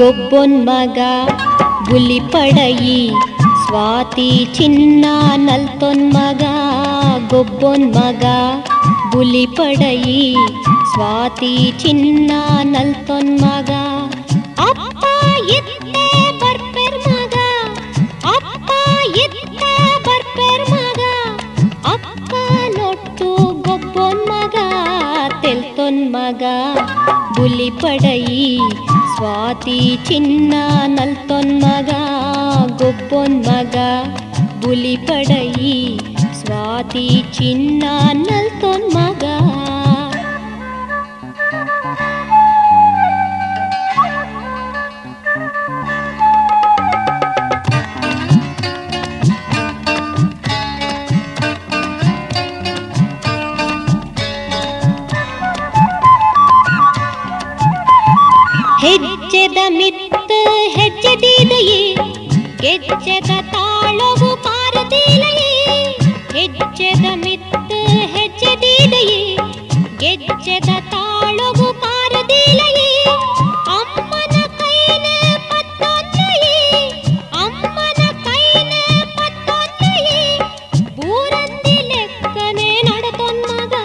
ಗೊಬ್ಬೊನ್ ಮಗ ಬುಲಿ ಪಡಯಿ ಸ್ವಾತಿ ಚಿನ್ನ ನಲ್ತೊನ್ ಮಗ ಗೊಬ್ಬೊನ್ ಮಗ ಬುಲಿ ಪಡಯಿ ಸ್ವಾತಿ ಚಿನ್ನ ನಲ್ತೊನ್ ಮಗ ಅಪ್ಪ ಎತ್ತೆ ಬರ್ಪೆರ್ ಮಗ ಅಪ್ಪ ಎತ್ತೆ ಬರ್ಪೆರ್ ಮಗ ಅಕ್ಕ ನೊಟ್ಟು ಗೊಬ್ಬೊನ್ ಮಗ ತೆಲ್ತೊನ್ ಮಗ ಬುಲಿ ಪಡಯಿ ಸ್ವಾತಿ ಚಿನ್ನ ನಲ್ತೊನ್ ಮಗ ಗೊಬ್ಬೊನ್ ಮಗ ಬುಲಿ ಪಡಯಿ ಸ್ವಾತಿ ಚಿನ್ನ ನಲ್ತೊನ್ ಮಗ ಹೆಜ್ಜೆದ ಮಿತ್ತ ಹೆಜ್ಜೆದಿದೆಯೇ ಗೆಜ್ಜೆದ ತಾಳವು ಪಾರದಿಲೆಯೇ ಹೆಜ್ಜೆದ ಮಿತ್ತ ಹೆಜ್ಜೆದಿದೆಯೇ ಗೆಜ್ಜೆದ ತಾಳವು ಪಾರದಿಲೆಯೇ ಅಮ್ಮನ ಕೈನ ಪತ್ತೊಂದೆಯೇ ಅಮ್ಮನ ಕೈನ ಪತ್ತೊಂದೆಯೇ ಬೂರಂದಿ ಲೆಕ್ಕನೆ ನಡತೊನ್ ಮಗ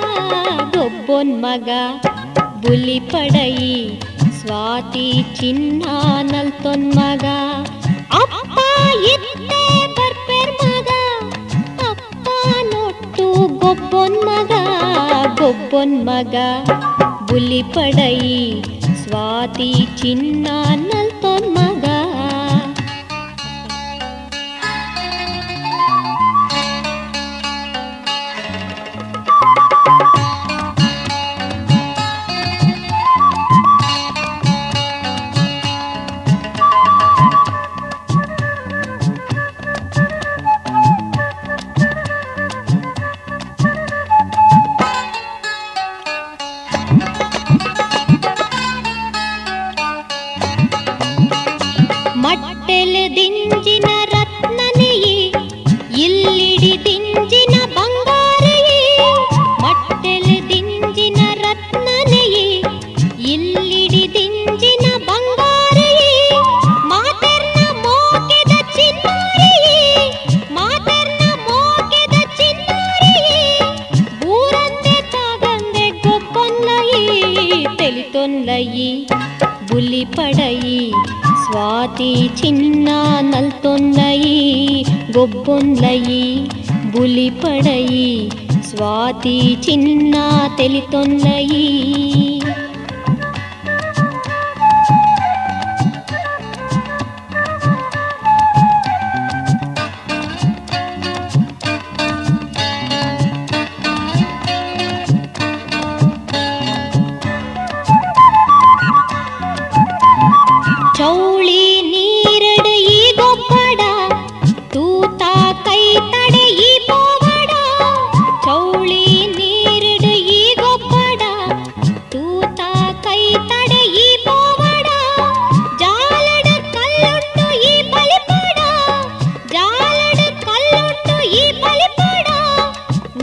ಗೊಬ್ಬೊನ್ ಮಗ ಬುಲಿ ಪಡಯಿ ಸ್ವಾತಿ ಚಿನ್ನ ನಲ್ತೊನ್ ಮಗ ಅಪ್ಪ ಎತ್ತೆ ಬರ್ಪೆರ್ ಮಗ ಅಪ್ಪ ನೊಟ್ಟು ಗೊಬ್ಬೊನ್ ಮಗ ಬುಲಿ ಪಡಯಿ ಸ್ವಾತಿ ಚಿನ್ನ ನಲ್ತೊನ್ ಮಗ ಮಟ್ಟೆಲೆ ದಿಂಜಿನ ರತ್ನನೆಯೇ ಇಲ್ಲಿಡಿ ದಿಂಜಿನ ಬಂಗಾರೆಯೇ ಮಟ್ಟೆಲೆ ದಿಂಜಿನ ರತ್ನನೆಯೇ ಇಲ್ಲಿಡಿ ದಿಂಜಿನ ಬಂಗಾರೆಯೇ ಮಾತೆರ್ನ ಮೋಕೆದ ಚಿನ್ನಾರೆಯೇ ಮಾತೆರ್ನ ಮೋಕೆದ ಚಿನ್ನಾರೆಯೇ ಬೂರಂದೆ ತಾಗಂದೆ ಗೊಬ್ಬೊನ್ಲಯಿ ತೆಲಿತೊನ್ಲಯಿ ಬುಲಿ ಪಡಯಿ ಸ್ವಾತಿ ಚಿನ್ನ ನಲ್ತೊನ್ಲಯಿ ಗೊಬ್ಬೊನ್ಲಯಿ ಬುಲಿ ಪಡಯಿ ಸ್ವಾತಿ ಚಿನ್ನ ತೆಲಿತೊನ್ಲಯಿ ಚೌಳಿ ನೀರಡು ಈ ಗೊಬ್ಬಡ ತೂತ ಕೈ ತಡೆ ಈ ಪೋವಡ ಚೌಳಿ ನೀರಡು ಈ ಗೊಬ್ಬಡ ತೂತ ಕೈ ತಡೆ ಈ ಪೋವಡ ಜಾಲಡ ಕಲ್ಲುಂಟು ಈ ಬಲಿಪಡ ಜಾಲಡ ಕಲ್ಲುಂಟು ಈ ಬಲಿಪಡ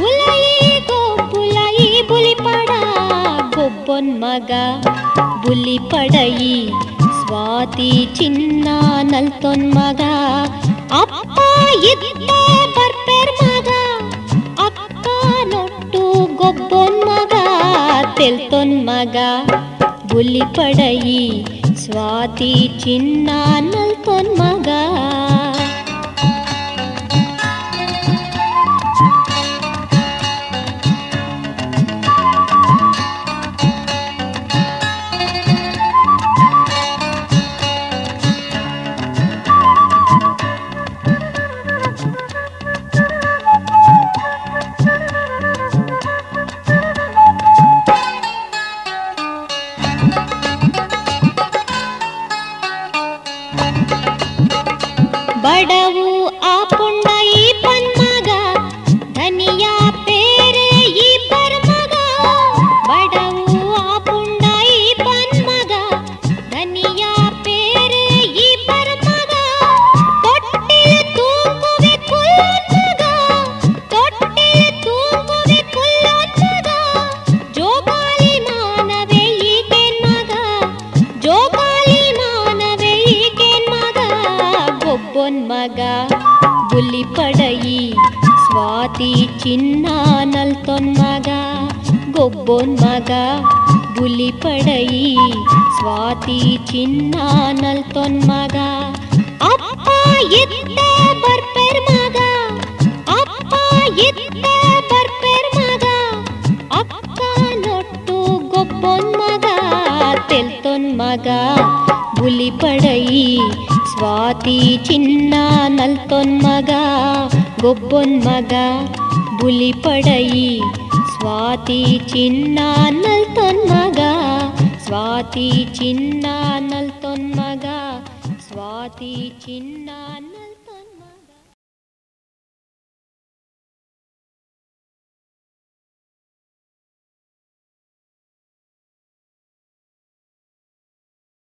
ಉಲಯಿ ಗೊಬ್ಬುಲಯಿ ಬುಲಿಪಡ ಗೊಬ್ಬೊನ್ ಮಗ ಬುಲಿ ಪಡಯಿ ಸ್ವಾತಿ ಚಿನ್ನ ನಲ್ತೊನ್ ಮಗ ಅಪ್ಪ ಎತ್ತೆ ಬರ್ಪೆರ್ ಮಗ ಅಕ್ಕ ನೊಟ್ಟು ಗೊಬ್ಬೊನ್ ಮಗ ತೆಲ್ತೊನ್ ಮಗ ಬುಲಿ ಪಡಯಿ ಸ್ವಾತಿ ಚಿನ್ನ ನಲ್ತೊನ್ ಮಗ ಚಿನ್ನ ನಲ್ತೊನ್ ಮಗ ಗೊಬ್ಬೊನ್ ಮಗ ಬುಲಿ ಪಡಯಿ ಸ್ವಾತಿ ಚಿನ್ನ ನಲ್ತೊನ್ ಮಗ ಅಪ್ಪ ಎತ್ತ ಬರ್ಪೆರ್ ಮಗ ಅಪ್ಪ ಎತ್ತ ಬರ್ಪೆರ್ ಮಗ ಅಕ್ಕ ನೊಟ್ಟು ಗೊಬ್ಬೊನ್ ಮಗ ತೆಲ್ತೊನ್ ಮಗ ಬುಲಿ ಪಡಯಿ ಸ್ವಾತಿ ಚಿನ್ನ ನಲ್ತೊನ್ ಮಗ ಗೊಬ್ಬೊನ್ ಮಗ ಬುಲಿ ಪಡಯಿ ಸ್ವಾತಿ ಚಿನ್ನ ನಲ್ತೊನ್ ಮಗ ಸ್ವಾತಿ ಚಿನ್ನ ನಲ್ತೊನ್ ಮಗ ಸ್ವಾತಿ ಚಿನ್ನ